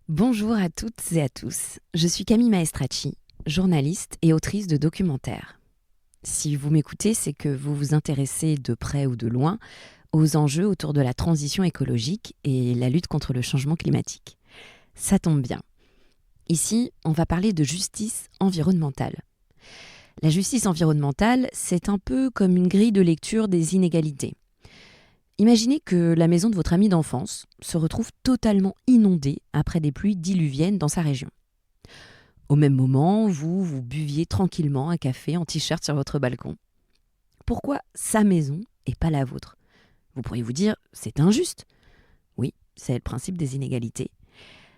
Bonjour à toutes et à tous, je suis Camille Maestracci, journaliste et autrice de documentaires. Si vous m'écoutez, c'est que vous vous intéressez de près ou de loin aux enjeux autour de la transition écologique et la lutte contre le changement climatique. Ça tombe bien. Ici, on va parler de justice environnementale. La justice environnementale, c'est un peu comme une grille de lecture des inégalités. Imaginez que la maison de votre ami d'enfance se retrouve totalement inondée après des pluies diluviennes dans sa région. Au même moment, vous buviez tranquillement un café en t-shirt sur votre balcon. Pourquoi sa maison et pas la vôtre ? Vous pourriez vous dire, c'est injuste. Oui, c'est le principe des inégalités.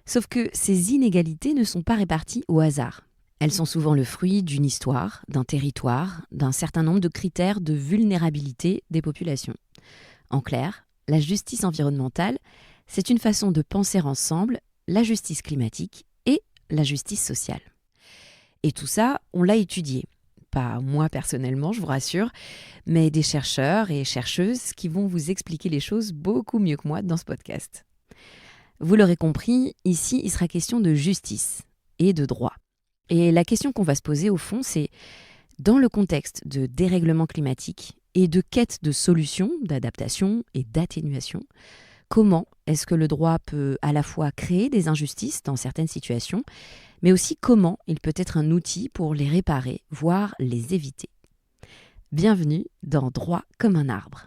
Sauf que ces inégalités ne sont pas réparties au hasard. Elles sont souvent le fruit d'une histoire, d'un territoire, d'un certain nombre de critères de vulnérabilité des populations. En clair, la justice environnementale, c'est une façon de penser ensemble la justice climatique et la justice sociale. Et tout ça, on l'a étudié. Pas moi personnellement, je vous rassure, mais des chercheurs et chercheuses qui vont vous expliquer les choses beaucoup mieux que moi dans ce podcast. Vous l'aurez compris, ici, il sera question de justice et de droit. Et la question qu'on va se poser au fond, c'est dans le contexte de dérèglement climatique et de quête de solutions, d'adaptation et d'atténuation, comment est-ce que le droit peut à la fois créer des injustices dans certaines situations, mais aussi comment il peut être un outil pour les réparer, voire les éviter. Bienvenue dans Droit comme un arbre.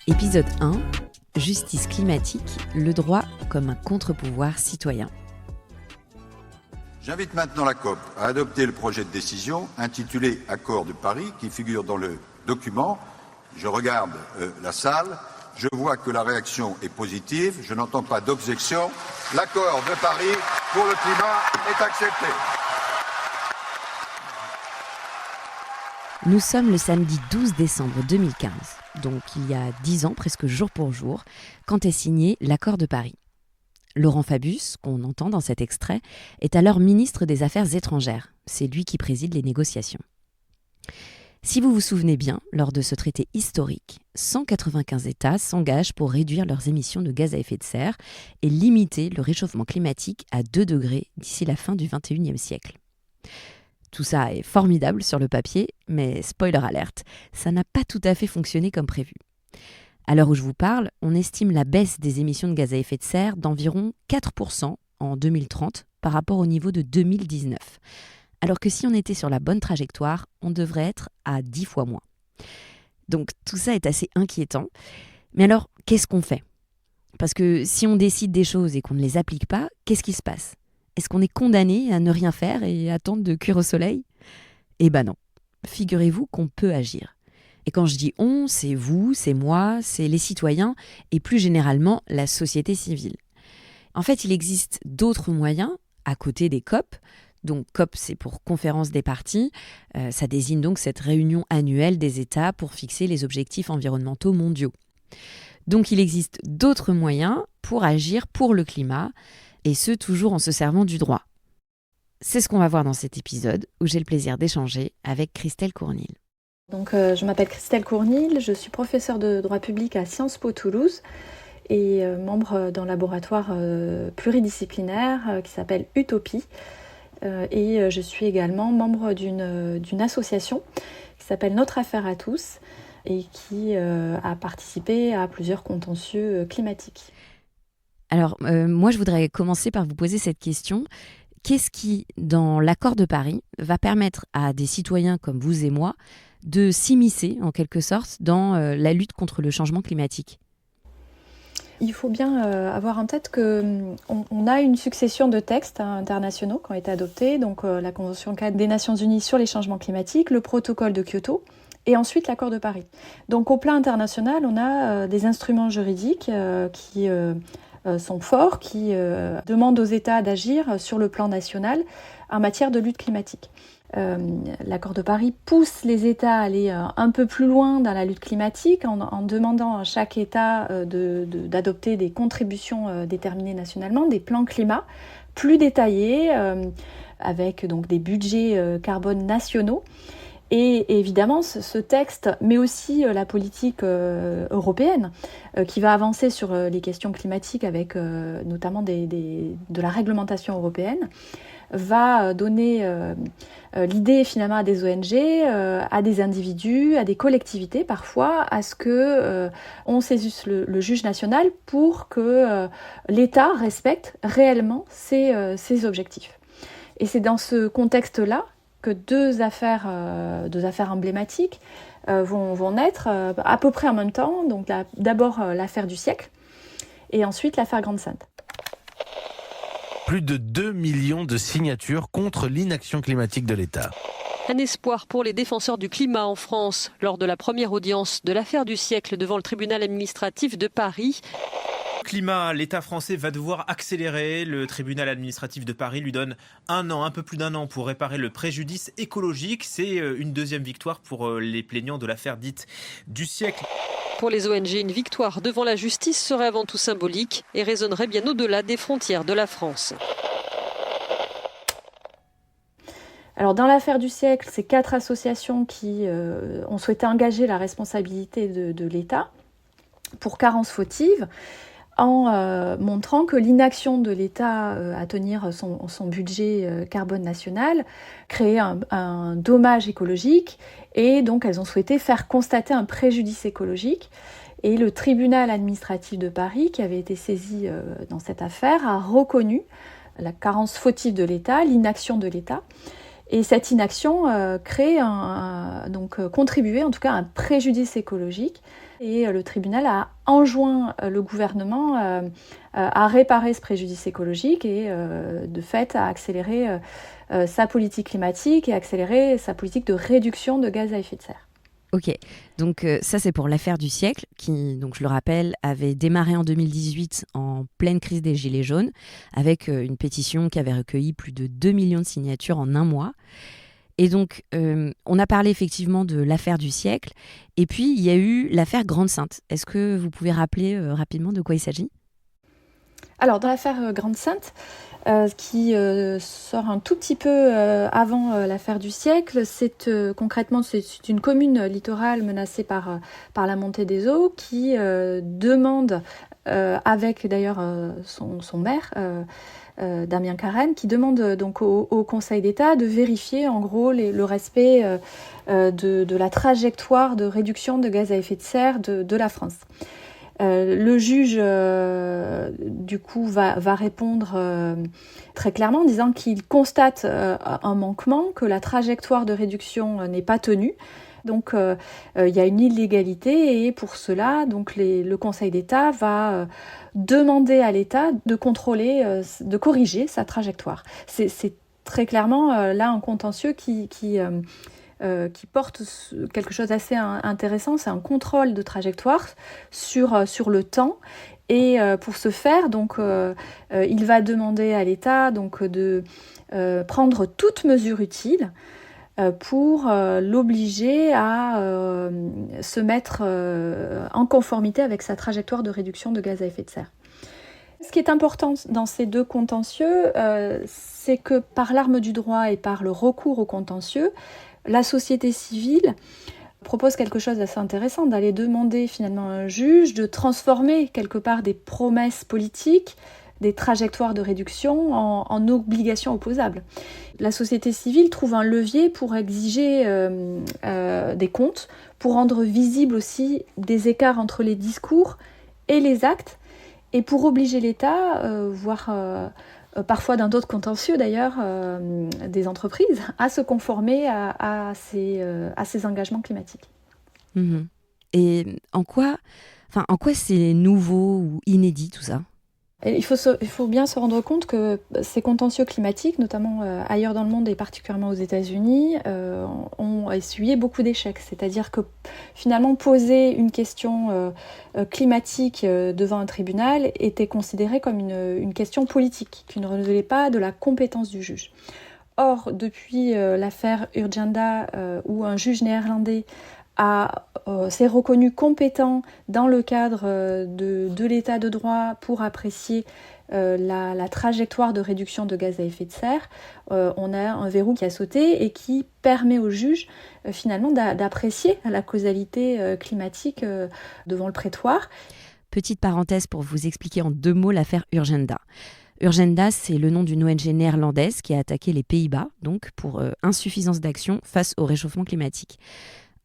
Épisode 1, Justice climatique, le droit comme un contre-pouvoir citoyen. J'invite maintenant la COP à adopter le projet de décision intitulé Accord de Paris qui figure dans le document. Je regarde la salle, je vois que la réaction est positive, je n'entends pas d'objection. L'accord de Paris pour le climat est accepté. Nous sommes le samedi 12 décembre 2015, donc il y a 10 ans presque jour pour jour, quand est signé l'accord de Paris. Laurent Fabius, qu'on entend dans cet extrait, est alors ministre des Affaires étrangères. C'est lui qui préside les négociations. Si vous vous souvenez bien, lors de ce traité historique, 195 États s'engagent pour réduire leurs émissions de gaz à effet de serre et limiter le réchauffement climatique à 2 degrés d'ici la fin du XXIe siècle. Tout ça est formidable sur le papier, mais spoiler alerte, ça n'a pas tout à fait fonctionné comme prévu. À l'heure où je vous parle, on estime la baisse des émissions de gaz à effet de serre d'environ 4% en 2030 par rapport au niveau de 2019. Alors que si on était sur la bonne trajectoire, on devrait être à 10 fois moins. Donc tout ça est assez inquiétant. Mais alors, qu'est-ce qu'on fait ? Parce que si on décide des choses et qu'on ne les applique pas, qu'est-ce qui se passe ? Est-ce qu'on est condamné à ne rien faire et attendre de cuire au soleil ? Eh ben non. Figurez-vous qu'on peut agir. Et quand je dis on, c'est vous, c'est moi, c'est les citoyens et plus généralement la société civile. En fait, il existe d'autres moyens à côté des COP. Donc COP, c'est pour Conférence des parties. Ça désigne donc cette réunion annuelle des États pour fixer les objectifs environnementaux mondiaux. Donc il existe d'autres moyens pour agir pour le climat, et ce, toujours en se servant du droit. C'est ce qu'on va voir dans cet épisode, où j'ai le plaisir d'échanger avec Christelle Cournil. Donc, je m'appelle Christelle Cournil, je suis professeure de droit public à Sciences Po Toulouse et membre d'un laboratoire pluridisciplinaire qui s'appelle Utopie. Et je suis également membre d'une association qui s'appelle Notre Affaire à tous et qui a participé à plusieurs contentieux climatiques. Alors, moi, je voudrais commencer par vous poser cette question. Qu'est-ce qui, dans l'accord de Paris, va permettre à des citoyens comme vous et moi de s'immiscer, en quelque sorte, dans la lutte contre le changement climatique ? Il faut bien avoir en tête qu'on a une succession de textes internationaux qui ont été adoptés, donc la Convention cadre des Nations Unies sur les changements climatiques, le protocole de Kyoto, et ensuite l'accord de Paris. Donc au plan international, on a des instruments juridiques qui sont forts, qui demandent aux États d'agir sur le plan national en matière de lutte climatique. L'accord de Paris pousse les États à aller un peu plus loin dans la lutte climatique en demandant à chaque État d'adopter des contributions déterminées nationalement, des plans climat plus détaillés, avec donc des budgets carbone nationaux. Et évidemment, ce texte, mais aussi la politique européenne, qui va avancer sur les questions climatiques avec notamment de la réglementation européenne, va donner l'idée finalement à des ONG, à des individus, à des collectivités parfois, à ce que on saisisse le juge national pour que l'État respecte réellement ses objectifs. Et c'est dans ce contexte-là que deux affaires emblématiques vont naître à peu près en même temps. Donc d'abord l'affaire du siècle et ensuite l'affaire Grande-Synthe. Plus de 2 millions de signatures contre l'inaction climatique de l'État. Un espoir pour les défenseurs du climat en France lors de la première audience de l'affaire du siècle devant le tribunal administratif de Paris. Climat, l'État français va devoir accélérer. Le tribunal administratif de Paris lui donne un peu plus d'un an pour réparer le préjudice écologique. C'est une deuxième victoire pour les plaignants de l'affaire dite du siècle. Pour les ONG, une victoire devant la justice serait avant tout symbolique et résonnerait bien au-delà des frontières de la France. Alors dans l'affaire du siècle, c'est 4 associations qui ont souhaité engager la responsabilité de l'État pour carence fautive, en montrant que l'inaction de l'État à tenir son budget carbone national créait un dommage écologique, et donc elles ont souhaité faire constater un préjudice écologique. Et le tribunal administratif de Paris, qui avait été saisi dans cette affaire, a reconnu la carence fautive de l'État, l'inaction de l'État. Et cette inaction contribuait en tout cas à un préjudice écologique. Et le tribunal a enjoint le gouvernement à réparer ce préjudice écologique et de fait à accélérer sa politique climatique et accélérer sa politique de réduction de gaz à effet de serre. Ok, donc ça c'est pour l'affaire du siècle qui, donc je le rappelle, avait démarré en 2018 en pleine crise des Gilets jaunes avec une pétition qui avait recueilli plus de 2 millions de signatures en un mois. Et donc, on a parlé effectivement de l'affaire du siècle, et puis il y a eu l'affaire Grande-Synthe. Est-ce que vous pouvez rappeler rapidement de quoi il s'agit ? Alors, dans l'affaire Grande-Synthe, qui sort un tout petit peu avant l'affaire du siècle, concrètement, c'est une commune littorale menacée par la montée des eaux qui demande, avec d'ailleurs son maire, Damien Carène, qui demande donc au Conseil d'État de vérifier en gros le respect de la trajectoire de réduction de gaz à effet de serre de la France. Le juge du coup va répondre très clairement en disant qu'il constate un manquement, que la trajectoire de réduction n'est pas tenue. Donc il y a une illégalité et pour cela donc le Conseil d'État va demander à l'État de contrôler, de corriger sa trajectoire. C'est très clairement là un contentieux qui porte quelque chose d'assez intéressant, c'est un contrôle de trajectoire sur le temps. Et pour ce faire, donc, il va demander à l'État donc, de prendre toute mesure utile pour l'obliger à se mettre en conformité avec sa trajectoire de réduction de gaz à effet de serre. Ce qui est important dans ces deux contentieux, c'est que par l'arme du droit et par le recours au contentieux, la société civile propose quelque chose d'assez intéressant, d'aller demander finalement à un juge de transformer quelque part des promesses politiques, des trajectoires de réduction en obligations opposables. La société civile trouve un levier pour exiger des comptes, pour rendre visible aussi des écarts entre les discours et les actes, et pour obliger l'État, voire parfois dans d'autres contentieux d'ailleurs, des entreprises, à se conformer à ces engagements climatiques. Et en quoi c'est nouveau ou inédit tout ça ? Et il faut bien se rendre compte que ces contentieux climatiques, notamment ailleurs dans le monde et particulièrement aux États-Unis, ont essuyé beaucoup d'échecs. C'est-à-dire que finalement poser une question climatique devant un tribunal était considéré comme une question politique, qui ne relevait pas de la compétence du juge. Or, depuis l'affaire Urgenda, où un juge néerlandais s'est reconnu compétent dans le cadre de l'état de droit pour apprécier la trajectoire de réduction de gaz à effet de serre, on a un verrou qui a sauté et qui permet au juge finalement d'apprécier la causalité climatique devant le prétoire. Petite parenthèse pour vous expliquer en 2 mots l'affaire Urgenda. Urgenda, c'est le nom d'une ONG néerlandaise qui a attaqué les Pays-Bas, donc pour insuffisance d'action face au réchauffement climatique.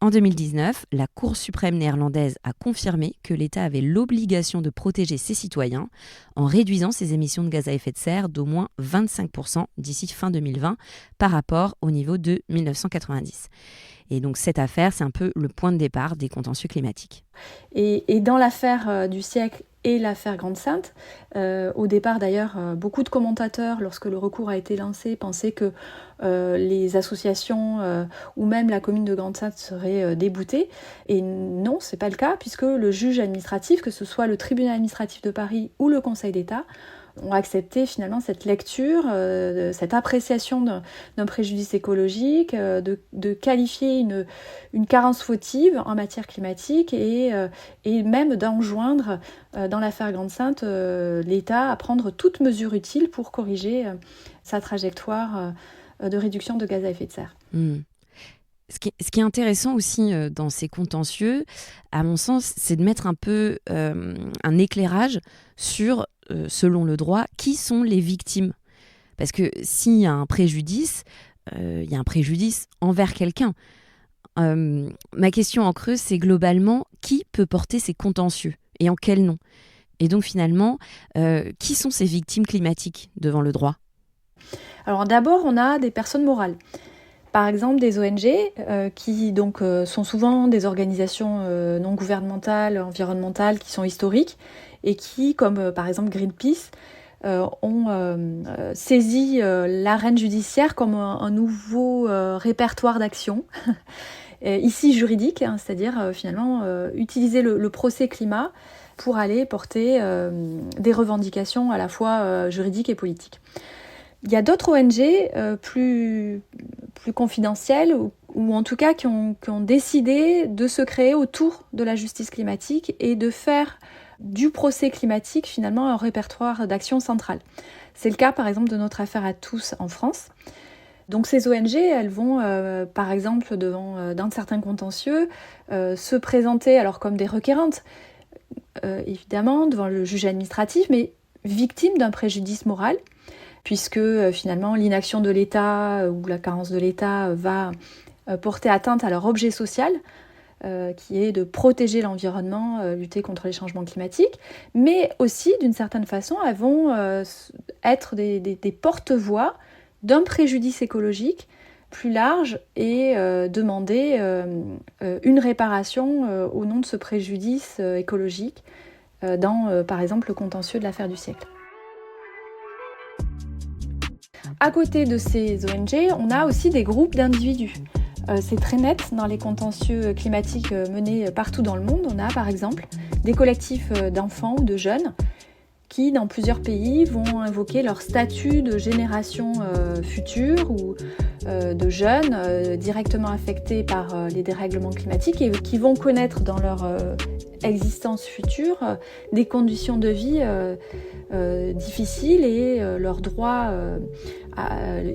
En 2019, la Cour suprême néerlandaise a confirmé que l'État avait l'obligation de protéger ses citoyens en réduisant ses émissions de gaz à effet de serre d'au moins 25% d'ici fin 2020 par rapport au niveau de 1990. Et donc cette affaire, c'est un peu le point de départ des contentieux climatiques. Et dans l'affaire du siècle et l'affaire Grande-Synthe, au départ d'ailleurs, beaucoup de commentateurs, lorsque le recours a été lancé, pensaient que les associations ou même la commune de Grande-Synthe seraient déboutées. Et non, c'est pas le cas, puisque le juge administratif, que ce soit le tribunal administratif de Paris ou le Conseil d'État, ont accepté finalement cette lecture, cette appréciation d'un préjudice écologique, de qualifier une carence fautive en matière climatique et même d'enjoindre dans l'affaire Grande-Synthe l'État à prendre toute mesure utile pour corriger sa trajectoire de réduction de gaz à effet de serre. Ce qui est intéressant aussi dans ces contentieux, à mon sens, c'est de mettre un peu un éclairage sur, selon le droit, qui sont les victimes. Parce que s'il y a un préjudice, il y a un préjudice envers quelqu'un. Ma question en creux, c'est globalement, qui peut porter ces contentieux et en quel nom ? Et donc finalement, qui sont ces victimes climatiques devant le droit ? Alors d'abord, on a des personnes morales. Par exemple, des ONG qui donc sont souvent des organisations non gouvernementales, environnementales, qui sont historiques et qui, comme par exemple Greenpeace, ont saisi l'arène judiciaire comme un nouveau répertoire d'action, ici juridique, hein, c'est-à-dire finalement utiliser le procès climat pour aller porter des revendications à la fois juridiques et politiques. Il y a d'autres ONG plus confidentielles ou en tout cas qui ont décidé de se créer autour de la justice climatique et de faire du procès climatique finalement un répertoire d'action centrale. C'est le cas par exemple de notre affaire à tous en France. Donc ces ONG, elles vont par exemple dans certains contentieux se présenter alors comme des requérantes, évidemment devant le juge administratif, mais victimes d'un préjudice moral, puisque finalement l'inaction de l'État ou la carence de l'État va porter atteinte à leur objet social, qui est de protéger l'environnement, lutter contre les changements climatiques, mais aussi d'une certaine façon elles vont être des porte-voix d'un préjudice écologique plus large et demander une réparation au nom de ce préjudice écologique dans par exemple le contentieux de l'affaire du siècle. À côté de ces ONG, on a aussi des groupes d'individus. C'est très net dans les contentieux climatiques menés partout dans le monde. On a par exemple des collectifs d'enfants ou de jeunes qui, dans plusieurs pays, vont invoquer leur statut de génération future ou de jeunes directement affectés par les dérèglements climatiques et qui vont connaître dans leur existence future des conditions de vie difficiles et leurs droits,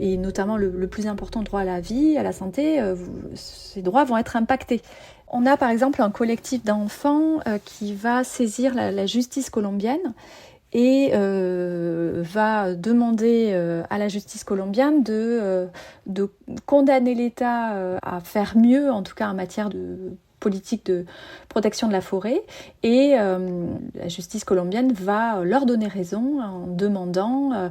et notamment le plus important, droit à la vie, à la santé, ces droits vont être impactés. On a par exemple un collectif d'enfants qui va saisir la justice colombienne et va demander à la justice colombienne de condamner l'État à faire mieux, en tout cas en matière de politique de protection de la forêt, et la justice colombienne va leur donner raison en demandant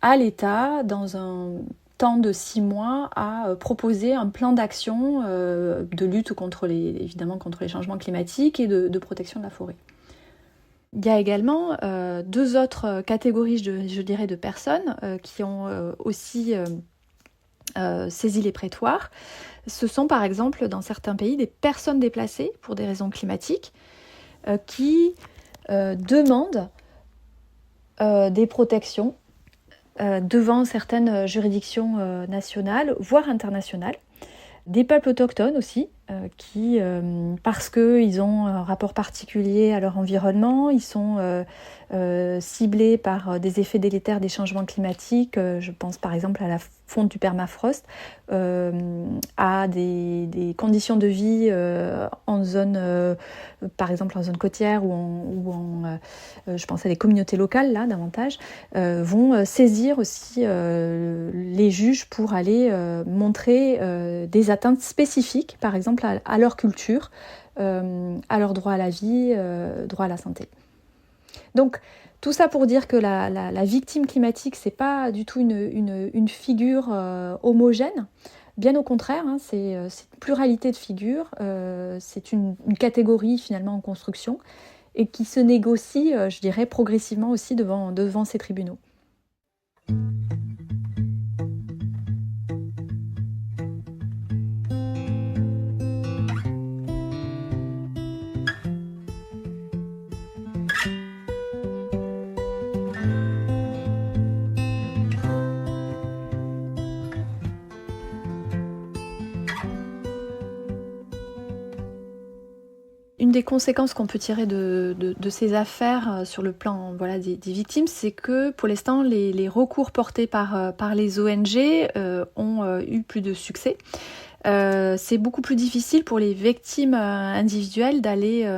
à l'État, dans un temps de 6 mois, à proposer un plan d'action de lutte contre les changements climatiques et de protection de la forêt. Il y a également 2 autres catégories, je dirais, de personnes qui ont aussi saisi les prétoires. Ce sont par exemple dans certains pays des personnes déplacées pour des raisons climatiques qui demandent des protections devant certaines juridictions nationales, voire internationales. Des peuples autochtones aussi, qui, parce qu'ils ont un rapport particulier à leur environnement, ils sont ciblés par des effets délétères des changements climatiques. Je pense par exemple à la fonte du permafrost, à des conditions de vie en zone, par exemple en zone côtière je pense à des communautés locales là davantage, vont saisir aussi les juges pour aller montrer des atteintes spécifiques, par exemple à leur culture, à leur droit à la vie, droit à la santé. Donc tout ça pour dire que la victime climatique, c'est pas du tout une figure homogène. Bien au contraire, hein, c'est une pluralité de figures, c'est une catégorie finalement en construction et qui se négocie, je dirais, progressivement aussi devant ces tribunaux. Une des conséquences qu'on peut tirer de ces affaires sur le plan des victimes, c'est que pour l'instant, les recours portés par les ONG ont eu plus de succès. C'est beaucoup plus difficile pour les victimes individuelles d'aller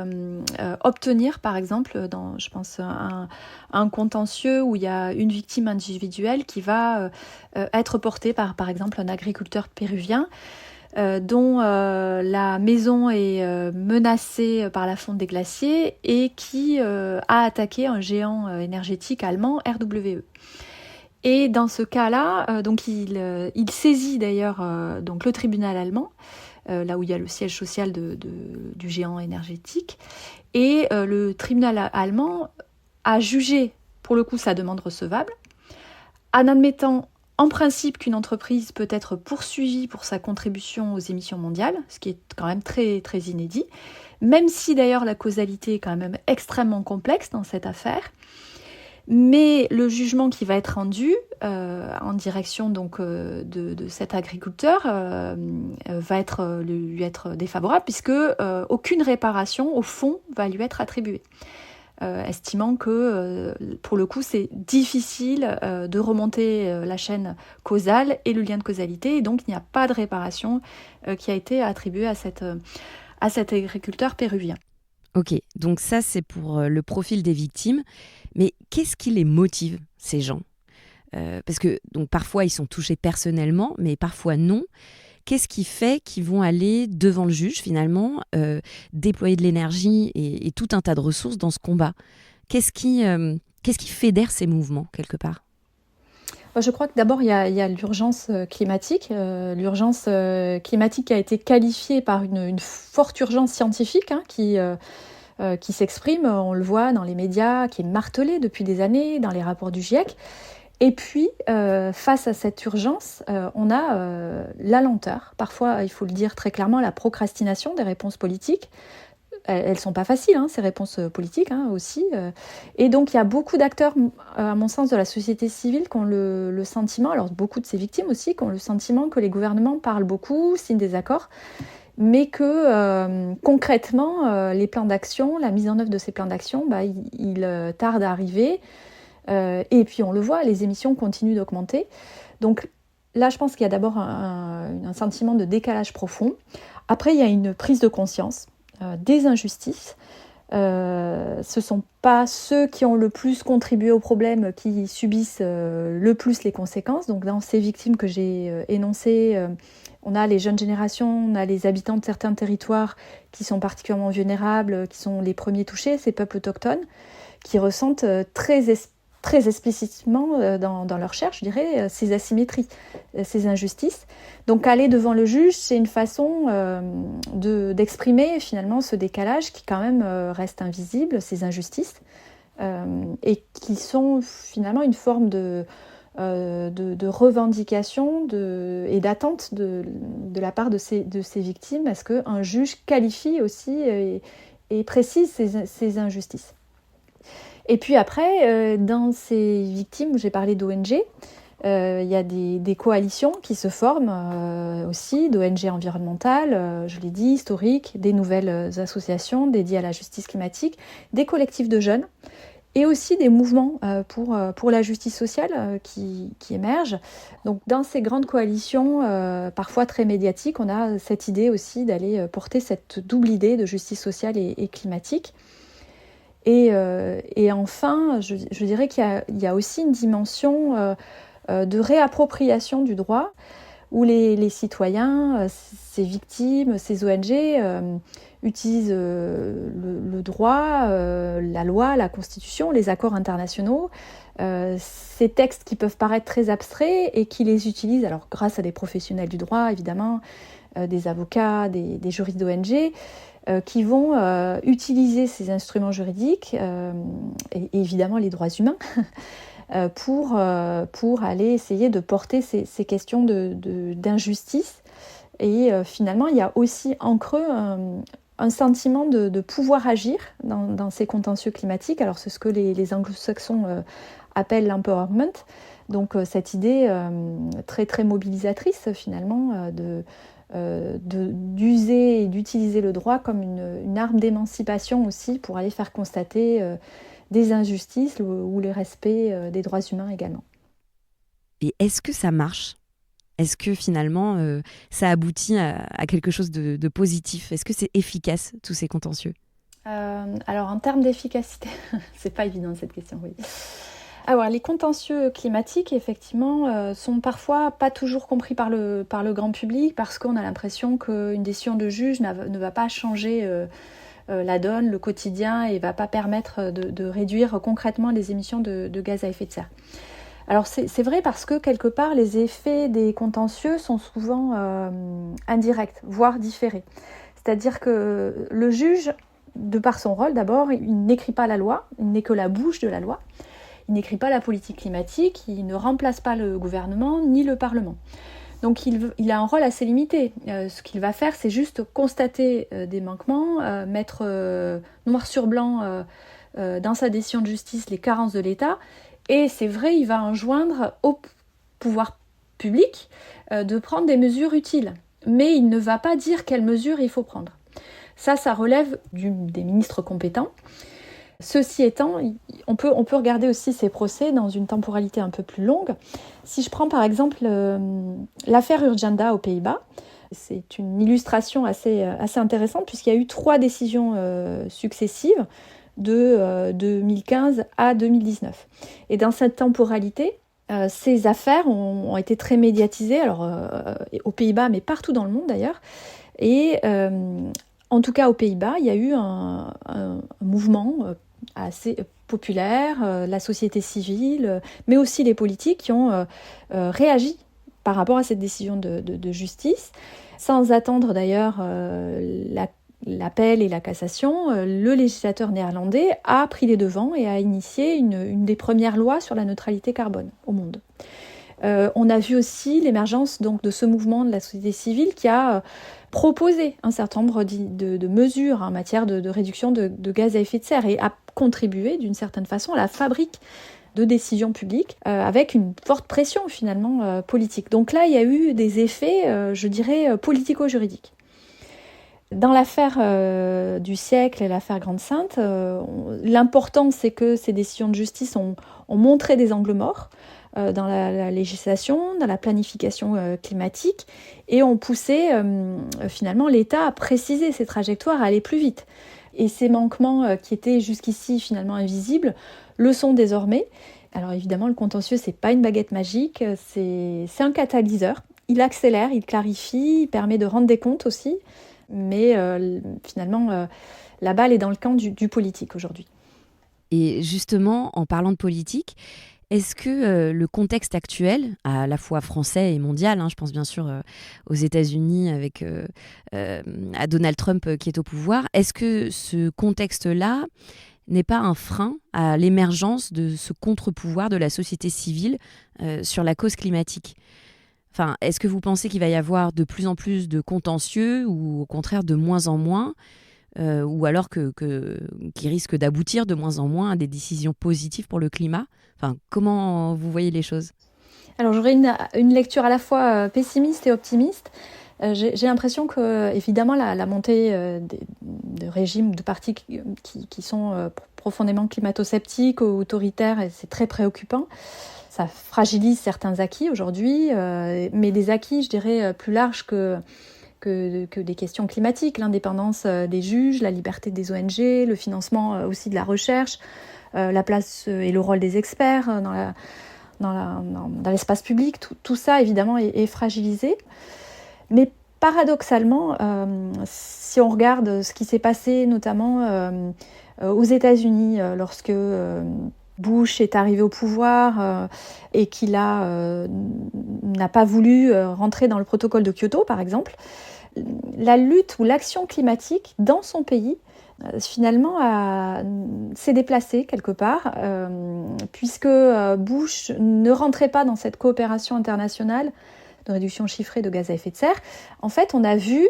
obtenir, par exemple, je pense un contentieux où il y a une victime individuelle qui va être portée par exemple, un agriculteur péruvien, dont la maison est menacée par la fonte des glaciers et qui a attaqué un géant énergétique allemand, RWE. Et dans ce cas-là, donc il saisit d'ailleurs donc le tribunal allemand, là où il y a le siège social du géant énergétique, et le tribunal allemand a jugé pour le coup sa demande recevable, en admettant en principe qu'une entreprise peut être poursuivie pour sa contribution aux émissions mondiales, ce qui est quand même très, très inédit, même si d'ailleurs la causalité est quand même extrêmement complexe dans cette affaire. Mais le jugement qui va être rendu en direction donc de cet agriculteur va lui être défavorable puisque aucune réparation au fond va lui être attribuée. Estimant que pour le coup c'est difficile de remonter la chaîne causale et le lien de causalité et donc il n'y a pas de réparation qui a été attribuée à cet agriculteur péruvien. Ok, donc ça c'est pour le profil des victimes, mais qu'est-ce qui les motive ces gens ? Parce que donc, parfois ils sont touchés personnellement, mais parfois non. Qu'est-ce qui fait qu'ils vont aller devant le juge, finalement, déployer de l'énergie et tout un tas de ressources dans ce combat ? Qu'est-ce qui fédère ces mouvements, quelque part ? Je crois que d'abord, il y a l'urgence climatique. L'urgence climatique qui a été qualifiée par une forte urgence scientifique qui s'exprime, on le voit dans les médias, qui est martelée depuis des années, dans les rapports du GIEC. Et puis, face à cette urgence, on a la lenteur. Parfois, il faut le dire très clairement, la procrastination des réponses politiques. Elles ne sont pas faciles, ces réponses politiques aussi. Et donc, il y a beaucoup d'acteurs, à mon sens, de la société civile qui ont le sentiment, alors beaucoup de ces victimes aussi, qui ont le sentiment que les gouvernements parlent beaucoup, signent des accords, mais que concrètement, les plans d'action, la mise en œuvre de ces plans d'action, ils tardent à arriver. Et puis on le voit, les émissions continuent d'augmenter. Donc là, je pense qu'il y a d'abord un sentiment de décalage profond. Après, il y a une prise de conscience des injustices. Ce ne sont pas ceux qui ont le plus contribué au problème qui subissent le plus les conséquences. Donc dans ces victimes que j'ai énoncées, on a les jeunes générations, on a les habitants de certains territoires qui sont particulièrement vulnérables, qui sont les premiers touchés, ces peuples autochtones, qui ressentent très explicitement dans leur recherche, je dirais, ces asymétries, ces injustices. Donc aller devant le juge, c'est une façon d'exprimer finalement ce décalage qui quand même reste invisible, ces injustices, et qui sont finalement une forme de revendication et d'attente de la part de ces victimes, à ce qu'un juge qualifie aussi et précise ces injustices. Et puis après, dans ces victimes, j'ai parlé d'ONG, il y a des coalitions qui se forment aussi, d'ONG environnementales, je l'ai dit, historiques, des nouvelles associations dédiées à la justice climatique, des collectifs de jeunes, et aussi des mouvements pour la justice sociale qui émergent. Donc dans ces grandes coalitions, parfois très médiatiques, on a cette idée aussi d'aller porter cette double idée de justice sociale et climatique. Et enfin, je dirais qu'il y a aussi une dimension de réappropriation du droit, où les citoyens, ces victimes, ces ONG utilisent le droit, la loi, la Constitution, les accords internationaux, ces textes qui peuvent paraître très abstraits et qui les utilisent, alors grâce à des professionnels du droit évidemment, des avocats, des juristes d'ONG, qui vont utiliser ces instruments juridiques et évidemment les droits humains pour aller essayer de porter ces questions d'injustice. Et finalement, il y a aussi en creux un sentiment de pouvoir agir dans ces contentieux climatiques. Alors c'est ce que les anglo-saxons appellent l'empowerment. Donc cette idée très très mobilisatrice finalement d'user et d'utiliser le droit comme une arme d'émancipation aussi pour aller faire constater des injustices ou le respect des droits humains également. Et est-ce que ça marche ? Est-ce que finalement ça aboutit à quelque chose de positif ? Est-ce que c'est efficace, tous ces contentieux ? Alors en termes d'efficacité, c'est pas évident cette question, oui. Alors les contentieux climatiques, effectivement, sont parfois pas toujours compris par le grand public, parce qu'on a l'impression qu'une décision de juge ne va pas changer la donne, le quotidien, et va pas permettre de réduire concrètement les émissions de gaz à effet de serre. Alors c'est vrai, parce que quelque part les effets des contentieux sont souvent indirects, voire différés. C'est-à-dire que le juge, de par son rôle d'abord, il n'écrit pas la loi, il n'est que la bouche de la loi. Il n'écrit pas la politique climatique, il ne remplace pas le gouvernement ni le Parlement. Donc il a un rôle assez limité. Ce qu'il va faire, c'est juste constater des manquements, mettre noir sur blanc dans sa décision de justice les carences de l'État. Et c'est vrai, il va enjoindre au pouvoir public de prendre des mesures utiles. Mais il ne va pas dire quelles mesures il faut prendre. Ça relève des ministres compétents. Ceci étant, on peut regarder aussi ces procès dans une temporalité un peu plus longue. Si je prends par exemple l'affaire Urgenda aux Pays-Bas, c'est une illustration assez intéressante, puisqu'il y a eu 3 décisions successives de 2015 à 2019. Et dans cette temporalité, ces affaires ont été très médiatisées, alors aux Pays-Bas, mais partout dans le monde d'ailleurs. Et en tout cas aux Pays-Bas, il y a eu un mouvement assez populaire, la société civile, mais aussi les politiques qui ont réagi par rapport à cette décision de justice. Sans attendre d'ailleurs l'appel et la cassation, le législateur néerlandais a pris les devants et a initié une des premières lois sur la neutralité carbone au monde. On a vu aussi l'émergence donc de ce mouvement de la société civile qui a proposé un certain nombre de mesures en matière de réduction de gaz à effet de serre et a contribué d'une certaine façon à la fabrique de décisions publiques avec une forte pression finalement politique. Donc là, il y a eu des effets, je dirais, politico-juridiques. Dans l'affaire du siècle et l'affaire Grande-Synthe, l'important c'est que ces décisions de justice ont montré des angles morts dans la législation, dans la planification climatique, et ont poussé finalement l'État à préciser ses trajectoires, à aller plus vite. Et ces manquements qui étaient jusqu'ici finalement invisibles le sont désormais. Alors évidemment, le contentieux, c'est pas une baguette magique, c'est un catalyseur. Il accélère, il clarifie, il permet de rendre des comptes aussi, mais finalement, la balle est dans le camp du politique aujourd'hui. Et justement, en parlant de politique, est-ce que le contexte actuel, à la fois français et mondial, je pense bien sûr aux États-Unis avec à Donald Trump qui est au pouvoir, est-ce que ce contexte-là n'est pas un frein à l'émergence de ce contre-pouvoir de la société civile sur la cause climatique. Enfin, est-ce que vous pensez qu'il va y avoir de plus en plus de contentieux ou au contraire de moins en moins ou alors qui risque d'aboutir de moins en moins à des décisions positives pour le climat ? Enfin, comment vous voyez les choses ? Alors j'aurais une lecture à la fois pessimiste et optimiste. J'ai l'impression que, évidemment, la montée de régimes, de partis qui sont profondément climato-sceptiques, autoritaires, et c'est très préoccupant. Ça fragilise certains acquis aujourd'hui, mais des acquis, je dirais, plus larges que des questions climatiques, l'indépendance des juges, la liberté des ONG, le financement aussi de la recherche, la place et le rôle des experts dans l'espace public. Tout ça, évidemment, est fragilisé. Mais paradoxalement, si on regarde ce qui s'est passé notamment aux États-Unis lorsque Bush est arrivé au pouvoir et qu'il n'a pas voulu rentrer dans le protocole de Kyoto, par exemple, la lutte ou l'action climatique dans son pays, finalement, s'est déplacée quelque part, puisque Bush ne rentrait pas dans cette coopération internationale de réduction chiffrée de gaz à effet de serre. En fait, on a vu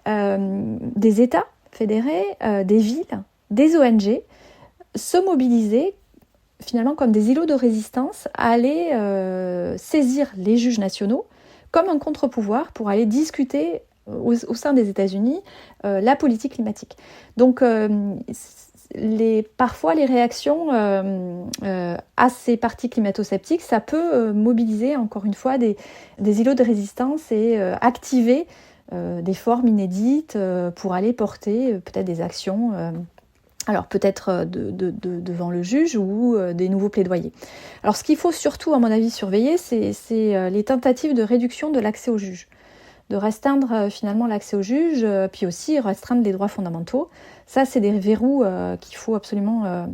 des États fédérés, des villes, des ONG se mobiliser finalement comme des îlots de résistance à aller saisir les juges nationaux comme un contre-pouvoir pour aller discuter au sein des États-Unis la politique climatique. Donc parfois les réactions à ces partis climato-sceptiques, ça peut mobiliser encore une fois des îlots de résistance et activer des formes inédites pour aller porter peut-être des actions, alors peut-être devant le juge ou des nouveaux plaidoyers. Alors ce qu'il faut surtout, à mon avis, surveiller, c'est les tentatives de réduction de l'accès au juge, de restreindre finalement l'accès au juge, puis aussi restreindre les droits fondamentaux. Ça, c'est des verrous qu'il faut absolument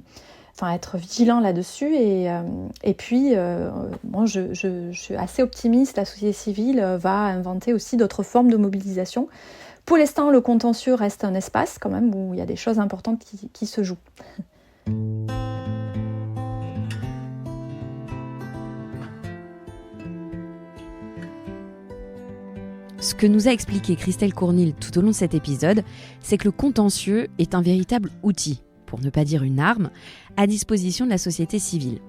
être vigilant là-dessus. Et puis, moi, je suis assez optimiste. La société civile va inventer aussi d'autres formes de mobilisation. Pour l'instant, le contentieux reste un espace quand même où il y a des choses importantes qui se jouent. Ce que nous a expliqué Christelle Cournil tout au long de cet épisode, c'est que le contentieux est un véritable outil, pour ne pas dire une arme, à disposition de la société civile.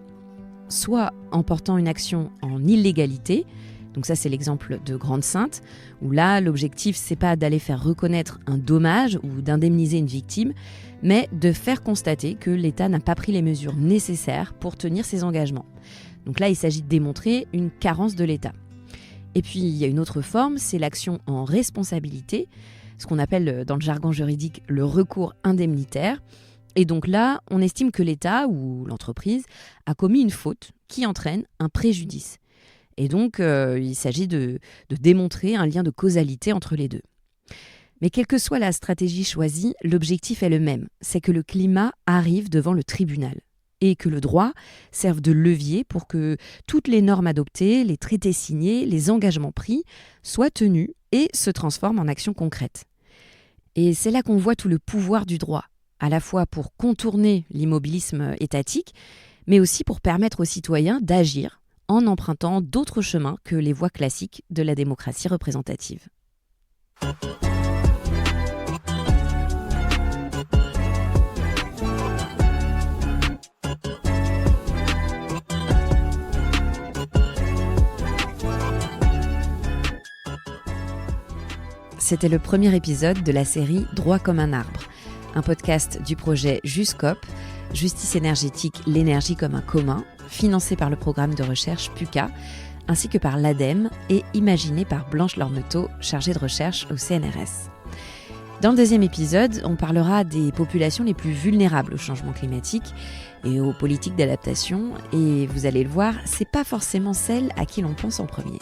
Soit en portant une action en illégalité, donc ça c'est l'exemple de Grande-Synthe, où là l'objectif c'est pas d'aller faire reconnaître un dommage ou d'indemniser une victime, mais de faire constater que l'État n'a pas pris les mesures nécessaires pour tenir ses engagements. Donc là il s'agit de démontrer une carence de l'État. Et puis, il y a une autre forme, c'est l'action en responsabilité, ce qu'on appelle dans le jargon juridique le recours indemnitaire. Et donc là, on estime que l'État ou l'entreprise a commis une faute qui entraîne un préjudice. Et donc, il s'agit de démontrer un lien de causalité entre les deux. Mais quelle que soit la stratégie choisie, l'objectif est le même, c'est que le climat arrive devant le tribunal. Et que le droit serve de levier pour que toutes les normes adoptées, les traités signés, les engagements pris soient tenus et se transforment en actions concrètes. Et c'est là qu'on voit tout le pouvoir du droit, à la fois pour contourner l'immobilisme étatique, mais aussi pour permettre aux citoyens d'agir en empruntant d'autres chemins que les voies classiques de la démocratie représentative. C'était le premier épisode de la série Droit comme un arbre, un podcast du projet JUSCOP, Justice énergétique, l'énergie comme un commun, financé par le programme de recherche PUCA, ainsi que par l'ADEME et imaginé par Blanche Lormeteau, chargée de recherche au CNRS. Dans le deuxième épisode, on parlera des populations les plus vulnérables au changement climatique et aux politiques d'adaptation, et vous allez le voir, c'est pas forcément celles à qui l'on pense en premier.